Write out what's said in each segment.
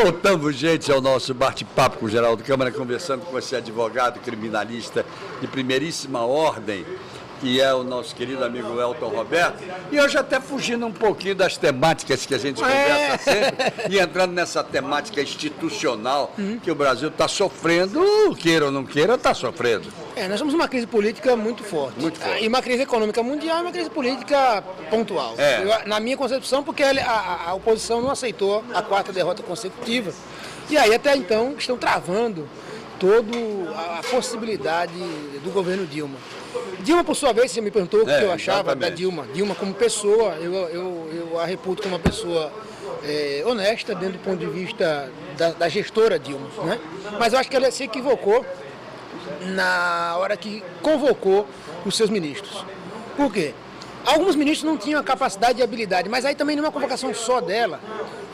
Voltamos, gente, ao nosso bate-papo com o Geraldo Câmara, conversando com esse advogado criminalista de primeiríssima ordem, que é o nosso querido amigo Elton Roberto, e hoje até fugindo um pouquinho das temáticas que a gente conversa sempre, e entrando nessa temática institucional que o Brasil está sofrendo, queira ou não queira, está sofrendo. Nós temos uma crise política muito forte. Muito forte. E uma crise econômica mundial e uma crise política pontual. Na minha concepção, porque a oposição não aceitou a quarta derrota consecutiva. E aí, até então, estão travando toda a possibilidade do governo Dilma. Dilma, por sua vez, você me perguntou o que eu achava da Dilma. Dilma, como pessoa, eu a reputo como uma pessoa honesta, dentro do ponto de vista da gestora Dilma. Né? Mas eu acho que ela se equivocou na hora que convocou os seus ministros. Por quê? Alguns ministros não tinham a capacidade e habilidade, mas aí também não é uma convocação só dela,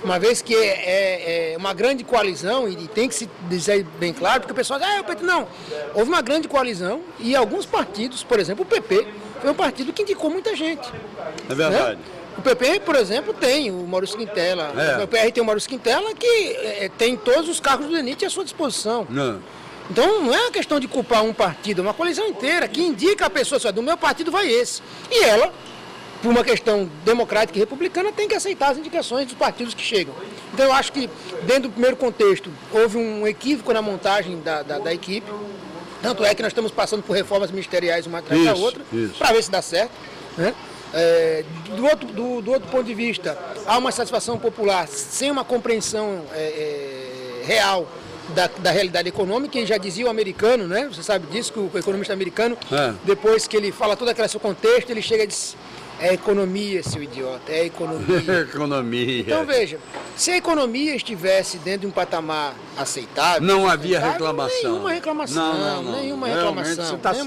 uma vez que é uma grande coalizão, e tem que se dizer bem claro, porque o pessoal diz, o PT não. Houve uma grande coalizão e alguns partidos, por exemplo, o PP, foi um partido que indicou muita gente. É verdade. Né? O PP, por exemplo, tem o Maurício Quintela, o PR tem o Maurício Quintela, que tem todos os cargos do DENIT à sua disposição. Então, não é uma questão de culpar um partido, é uma coalizão inteira que indica a pessoa, do meu partido vai esse. E ela, por uma questão democrática e republicana, tem que aceitar as indicações dos partidos que chegam. Então, eu acho que, dentro do primeiro contexto, houve um equívoco na montagem da equipe. Tanto é que nós estamos passando por reformas ministeriais uma atrás da outra, para ver se dá certo. Né? Do outro ponto de vista, há uma satisfação popular sem uma compreensão real da realidade econômica, e já dizia o americano, né? Você sabe disso, que o economista americano, depois que ele fala todo aquele seu contexto, ele chega e diz, é economia, seu idiota, é economia. Economia. Então veja, se a economia estivesse dentro de um patamar aceitável... Não havia reclamação. Nenhuma reclamação, não. Nenhuma Realmente,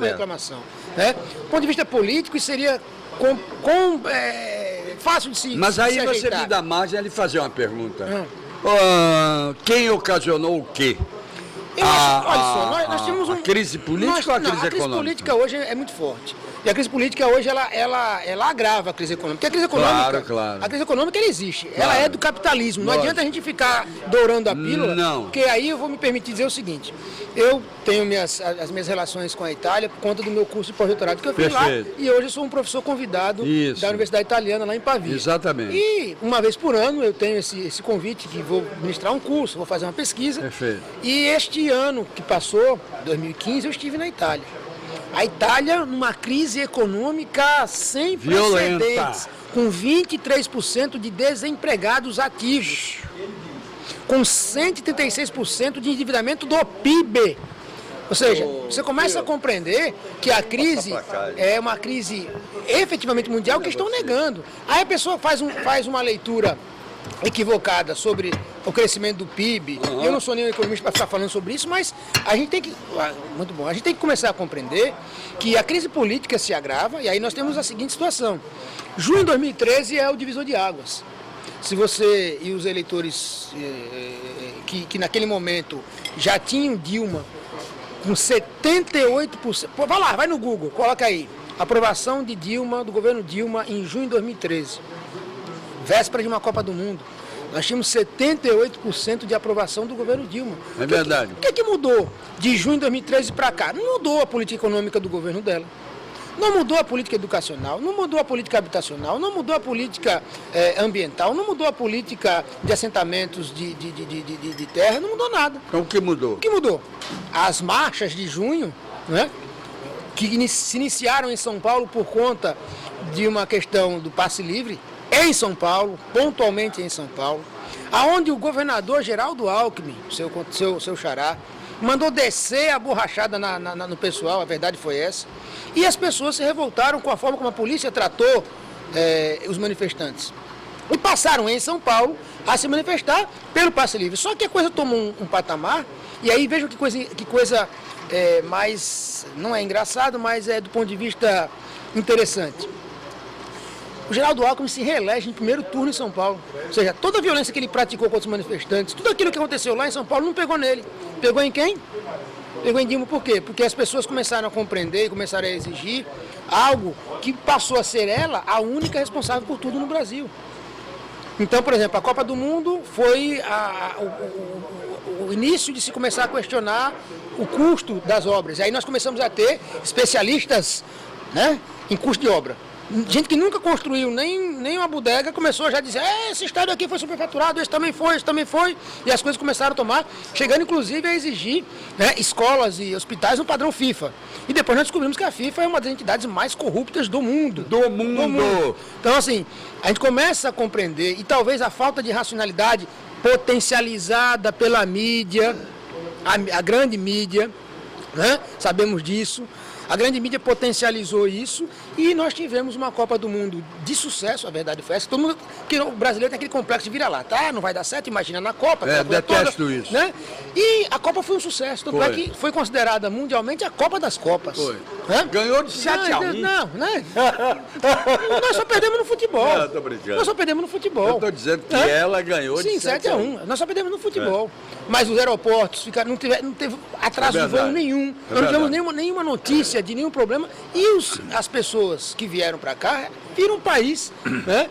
reclamação. Né? Do ponto de vista político, isso seria fácil de se Mas aí se você ajeitar. me dá margem a lhe fazer uma pergunta. Quem ocasionou o quê? Eu acho, olha só, nós temos a crise política ou a crise econômica? A crise política hoje é muito forte. E a crise política hoje, ela agrava a crise econômica. Porque a crise econômica, Claro. A crise econômica, ela existe. Ela é do capitalismo. Não adianta a gente ficar dourando a pílula. Não. Porque aí eu vou me permitir dizer o seguinte. Eu tenho as minhas relações com a Itália por conta do meu curso de pós-doutorado que eu fiz lá. E hoje eu sou um professor convidado da Universidade Italiana lá em Pavia. Exatamente. E uma vez por ano eu tenho esse convite que vou ministrar um curso, vou fazer uma pesquisa. Perfeito. E este ano que passou, 2015, eu estive na Itália. A Itália numa crise econômica sem precedentes, com 23% de desempregados ativos, com 136% de endividamento do PIB. Ou seja, você começa a compreender que a crise é uma crise efetivamente mundial que estão negando. Aí a pessoa faz uma leitura equivocada sobre o crescimento do PIB. Eu não sou nenhum economista para ficar falando sobre isso, mas a gente tem que, muito bom, a gente tem que começar a compreender que a crise política se agrava, e aí nós temos a seguinte situação. Junho de 2013 é o divisor de águas. Se você e os eleitores que naquele momento já tinham Dilma com 78%, vai no Google, coloca aí, aprovação de Dilma, do governo Dilma em junho de 2013. Véspera de uma Copa do Mundo. Nós tínhamos 78% de aprovação do governo Dilma. É verdade. O que mudou de junho de 2013 para cá? Não mudou a política econômica do governo dela. Não mudou a política educacional, não mudou a política habitacional, não mudou a política ambiental, não mudou a política de assentamentos de terra, não mudou nada. Então o que mudou? O que mudou? As marchas de junho, né, que se iniciaram em São Paulo por conta de uma questão do passe livre, em São Paulo, pontualmente em São Paulo, aonde o governador Geraldo Alckmin, seu xará, mandou descer a borrachada no pessoal, a verdade foi essa, e as pessoas se revoltaram com a forma como a polícia tratou os manifestantes. E passaram em São Paulo a se manifestar pelo passe livre. Só que a coisa tomou um patamar, e aí vejam que coisa mais, não é engraçado, mas é do ponto de vista interessante. O Geraldo Alckmin se reelege em primeiro turno em São Paulo. Ou seja, toda a violência que ele praticou contra os manifestantes, tudo aquilo que aconteceu lá em São Paulo não pegou nele. Pegou em quem? Pegou em Dilma por quê? Porque as pessoas começaram a compreender e começaram a exigir algo que passou a ser ela a única responsável por tudo no Brasil. Então, por exemplo, a Copa do Mundo foi o início de se começar a questionar o custo das obras. E aí nós começamos a ter especialistas, né, em custo de obra. Gente que nunca construiu nem uma bodega começou já a dizer, esse estádio aqui foi superfaturado, esse também foi, e as coisas começaram a tomar, chegando inclusive a exigir, né, escolas e hospitais no padrão FIFA. E depois nós descobrimos que a FIFA é uma das entidades mais corruptas do mundo. Do mundo! Então, assim, a gente começa a compreender, e talvez a falta de racionalidade potencializada pela mídia, a grande mídia, né, sabemos disso. A grande mídia potencializou isso e nós tivemos uma Copa do Mundo de sucesso, a verdade foi essa. Todo mundo, que o brasileiro tem aquele complexo de vira-lata, não vai dar certo, imagina na Copa. Detesto toda, isso. Né? E a Copa foi um sucesso, tanto é que foi considerada mundialmente a Copa das Copas. Foi. Né? Ganhou de 7-1. Não, né? Nós só perdemos no futebol. Não, tô brincando. Nós só perdemos no futebol. Eu estou dizendo que ela ganhou de 7-1. Nós só perdemos no futebol. Mas os aeroportos ficaram, não teve atraso de voo nenhum. Nós não tivemos nenhuma notícia de nenhum problema. E as pessoas que vieram para cá viram um país, né,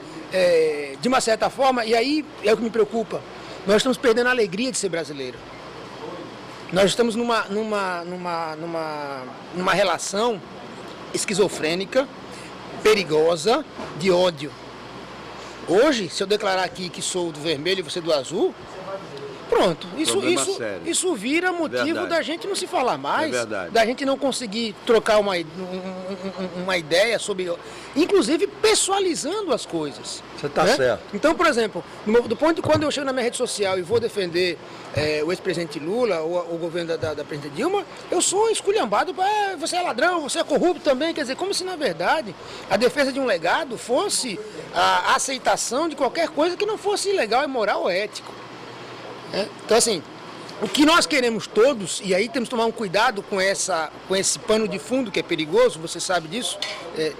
de uma certa forma, e aí é o que me preocupa. Nós estamos perdendo a alegria de ser brasileiro. Nós estamos numa relação esquizofrênica, perigosa, de ódio. Hoje, se eu declarar aqui que sou do vermelho e você do azul, pronto, isso vira motivo da gente não se falar mais, da gente não conseguir trocar uma ideia sobre, inclusive pessoalizando as coisas. Você está certo. Então, por exemplo, do ponto de quando eu chego na minha rede social e vou defender o ex-presidente Lula ou o governo da presidente Dilma, eu sou esculhambado, você é ladrão, você é corrupto também, quer dizer, como se na verdade a defesa de um legado fosse a aceitação de qualquer coisa que não fosse ilegal, imoral ou ético. Então, assim, o que nós queremos todos, e aí temos que tomar um cuidado com esse pano de fundo que é perigoso, você sabe disso,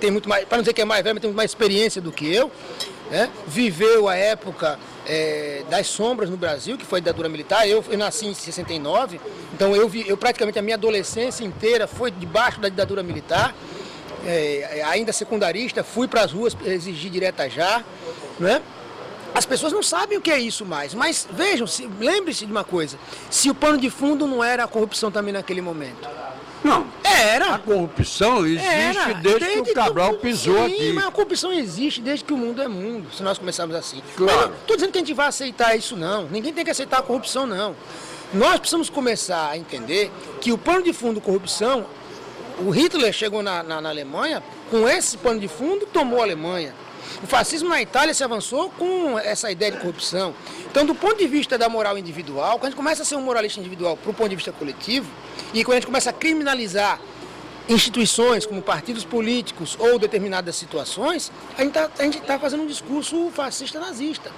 tem muito mais, para não dizer que é mais velho, mas tem muito mais experiência do que eu, viveu a época das sombras no Brasil, que foi a ditadura militar. Eu nasci em 69, então eu praticamente a minha adolescência inteira foi debaixo da ditadura militar, ainda secundarista, fui para as ruas exigir direta já, né? As pessoas não sabem o que é isso mais, mas vejam, lembre-se de uma coisa, se o pano de fundo não era a corrupção também naquele momento. Não, era. A corrupção existe desde que o Cabral pisou aqui. Sim, mas a corrupção existe desde que o mundo é mundo, se nós começarmos assim. Claro. Não estou dizendo que a gente vai aceitar isso, não. Ninguém tem que aceitar a corrupção, não. Nós precisamos começar a entender que o pano de fundo corrupção, o Hitler chegou na Alemanha com esse pano de fundo e tomou a Alemanha. O fascismo na Itália se avançou com essa ideia de corrupção. Então, do ponto de vista da moral individual, quando a gente começa a ser um moralista individual para o ponto de vista coletivo, e quando a gente começa a criminalizar instituições como partidos políticos ou determinadas situações, a gente está fazendo um discurso fascista nazista.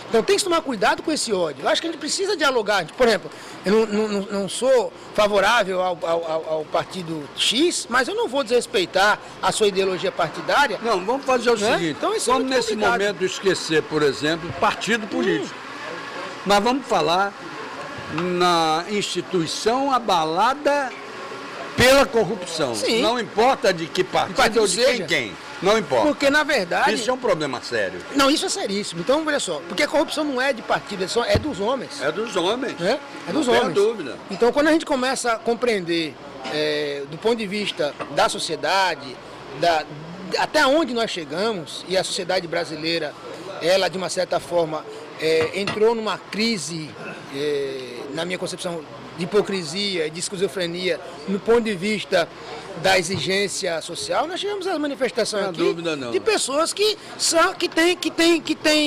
Então tem que tomar cuidado com esse ódio. Eu acho que a gente precisa dialogar. Por exemplo, eu não sou favorável ao partido X, mas eu não vou desrespeitar a sua ideologia partidária. Não, vamos fazer o seguinte, então, vamos nesse momento esquecer, por exemplo, partido político. Nós vamos falar na instituição abalada pela corrupção. Sim. Não importa de que partido ou de quem. Não importa. Porque, na verdade... Isso é um problema sério. Não, isso é seríssimo. Então, olha só, porque a corrupção não é de partido, é dos homens. É dos homens. É dos homens. Não tem dúvida. Então, quando a gente começa a compreender, do ponto de vista da sociedade, até onde nós chegamos, e a sociedade brasileira, ela, de uma certa forma, entrou numa crise, na minha concepção, de hipocrisia, de esquizofrenia, no ponto de vista da exigência social, nós tivemos as manifestações aqui de pessoas que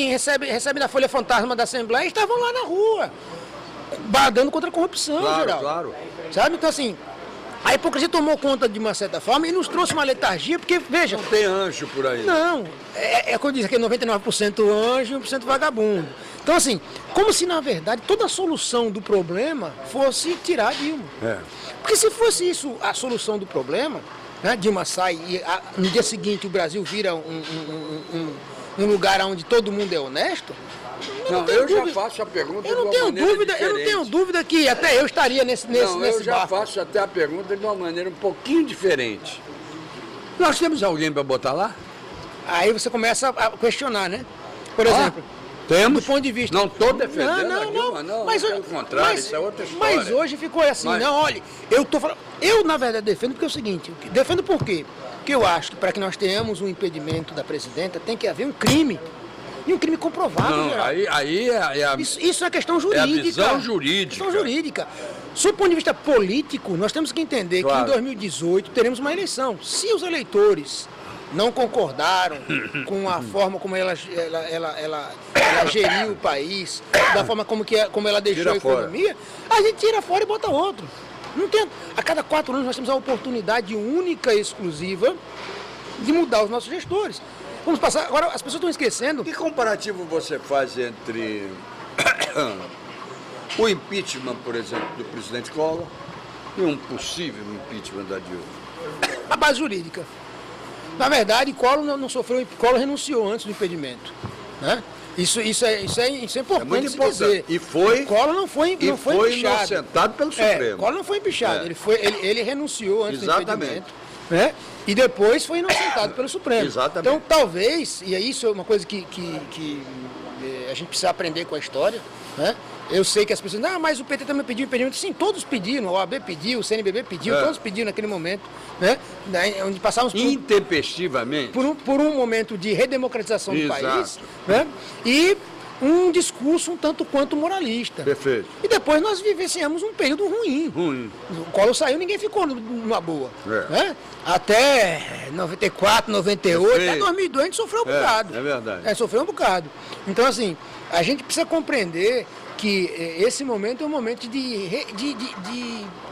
recebem da Folha Fantasma da Assembleia e estavam lá na rua, bradando contra a corrupção, geral. Claro. Sabe? Então, assim, a hipocrisia tomou conta de uma certa forma e nos trouxe uma letargia, porque, veja... Não tem anjo por aí. Não, como eu disse aqui, 99% anjo e 1% vagabundo. Então, assim, como se, na verdade, toda a solução do problema fosse tirar Dilma. Porque se fosse isso a solução do problema, né, Dilma sai e no dia seguinte o Brasil vira um lugar onde todo mundo é honesto... já faço a pergunta de uma maneira diferente. Eu não tenho dúvida que até eu estaria nesse barco. Eu já faço até a pergunta de uma maneira um pouquinho diferente. Nós temos alguém para botar lá? Aí você começa a questionar, né? Por exemplo... Temos. Do ponto de vista... Não estou defendendo a Dilma, não. Pelo contrário, isso é outra história. Mas hoje ficou assim, não, olha, eu estou falando... Eu, na verdade, defendo porque é o seguinte, defendo por quê? Porque eu acho que para que nós tenhamos um impedimento da presidenta, tem que haver um crime. E um crime comprovado, não, aí é a... Isso é questão jurídica. É a visão jurídica. Questão jurídica. Sob o ponto de vista político, nós temos que entender que em 2018 teremos uma eleição. Se os eleitores não concordaram com a forma como ela geriu o país, da forma como ela deixou a economia, a gente tira fora e bota outro. Não tem, a cada 4 anos nós temos a oportunidade única e exclusiva de mudar os nossos gestores. Vamos passar. Agora, as pessoas estão esquecendo. Que comparativo você faz entre o impeachment, por exemplo, do presidente Collor e um possível impeachment da Dilma? A base jurídica. Na verdade, Collor não sofreu, Collor renunciou antes do impedimento. Né? Isso é importante se dizer. E foi. Collor não foi empichado. Inocentado pelo Supremo. Collor não foi empichado. Ele renunciou antes Exatamente. do impedimento. Né? E depois foi inocentado pelo Supremo. Exatamente. Então, talvez, e isso é uma coisa que a gente precisa aprender com a história, né? Eu sei que as pessoas dizem, mas o PT também pediu impedimento. Sim, todos pediram, a OAB pediu, o CNBB pediu, todos pediram naquele momento, né? Onde passávamos intempestivamente por um momento de redemocratização do país, né? E um discurso um tanto quanto moralista. Perfeito. E depois nós vivenciamos um período ruim. O Collor saiu, ninguém ficou numa boa. Né? Até 94, 98, até 2002 a gente sofreu um bocado. É verdade. Sofreu um bocado. Então, assim, a gente precisa compreender que esse momento é um momento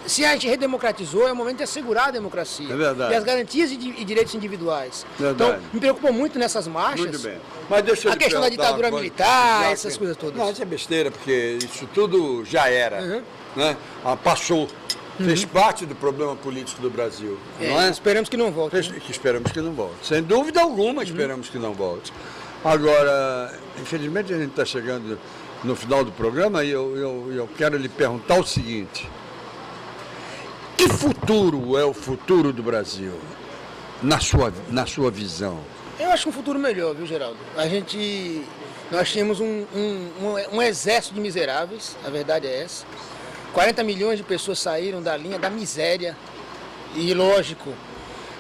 se a gente redemocratizou, é um momento de assegurar a democracia. É verdade. E as garantias e direitos individuais. Verdade. Então, me preocupa muito nessas marchas. Muito bem. Mas deixa eu a questão da ditadura militar, essas coisas todas. Não, isso é besteira, porque isso tudo já era. Né? Passou. Fez parte do problema político do Brasil. Não é? Esperamos que não volte. Esperamos que não volte. Sem dúvida alguma, esperamos que não volte. Agora, infelizmente a gente está chegando no final do programa e eu quero lhe perguntar o seguinte: que futuro é o futuro do Brasil, na sua visão? Eu acho um futuro melhor, viu, Geraldo? Nós tínhamos um exército de miseráveis, a verdade é essa. 40 milhões de pessoas saíram da linha da miséria e, lógico,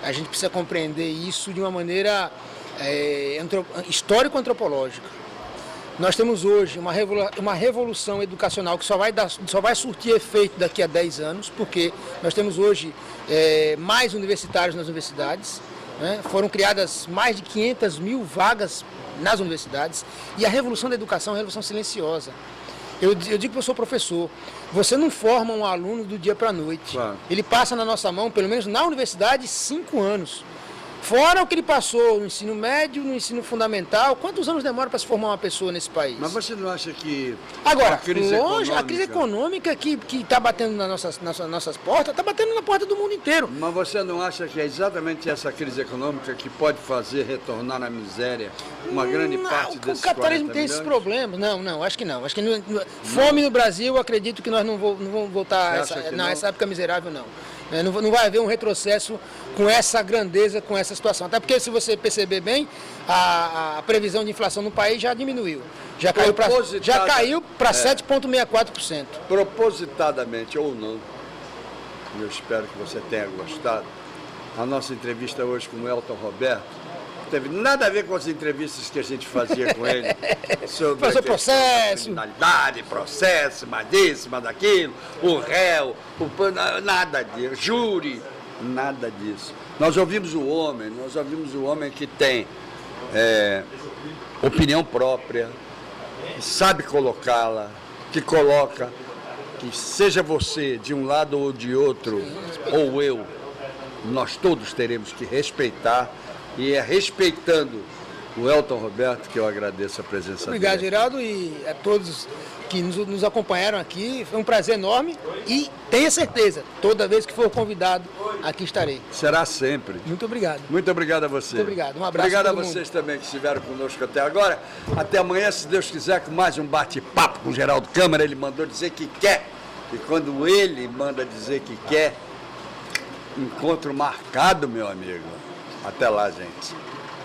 a gente precisa compreender isso de uma maneira histórico-antropológica. Nós temos hoje uma revolução educacional que só vai surtir efeito daqui a 10 anos, porque nós temos hoje mais universitários nas universidades, né? Foram criadas mais de 500 mil vagas nas universidades, e a revolução da educação é uma revolução silenciosa. Eu digo que eu sou professor, você não forma um aluno do dia para a noite. Claro. Ele passa na nossa mão, pelo menos na universidade, 5 anos. Fora o que ele passou no ensino médio, no ensino fundamental, quantos anos demora para se formar uma pessoa nesse país? Mas você não acha que agora, a crise econômica que está batendo nas nossas portas, está batendo na porta do mundo inteiro. Mas você não acha que é exatamente essa crise econômica que pode fazer retornar à miséria uma grande parte desses 40 milhões? O capitalismo tem esses problemas. Não, acho que não. Acho que fome no Brasil, eu acredito que nós não vamos voltar a essa época miserável, não. Não vai haver um retrocesso com essa grandeza, com essa situação. Até porque, se você perceber bem, a previsão de inflação no país já diminuiu. Já caiu para 7,64%. Propositadamente ou não, eu espero que você tenha gostado, a nossa entrevista hoje com o Elton Roberto não teve nada a ver com as entrevistas que a gente fazia com ele sobre a processo, criminalidade, processo, mas disso, mas daquilo, o réu, nada disso, júri, nada disso. Nós ouvimos o homem que tem opinião própria, sabe colocá-la, que coloca, que seja você de um lado ou de outro, ou eu, nós todos teremos que respeitar. E é respeitando o Elton Roberto que eu agradeço a presença dele. Obrigado, Geraldo, e a todos que nos acompanharam aqui. Foi um prazer enorme e tenha certeza, toda vez que for convidado, aqui estarei. Será sempre. Muito obrigado. Muito obrigado a você. Muito obrigado. Um abraço. Obrigado a vocês também que estiveram conosco até agora. Até amanhã, se Deus quiser, com mais um bate-papo com o Geraldo Câmara. Ele mandou dizer que quer. E quando ele manda dizer que quer, encontro marcado, meu amigo. Até lá, gente.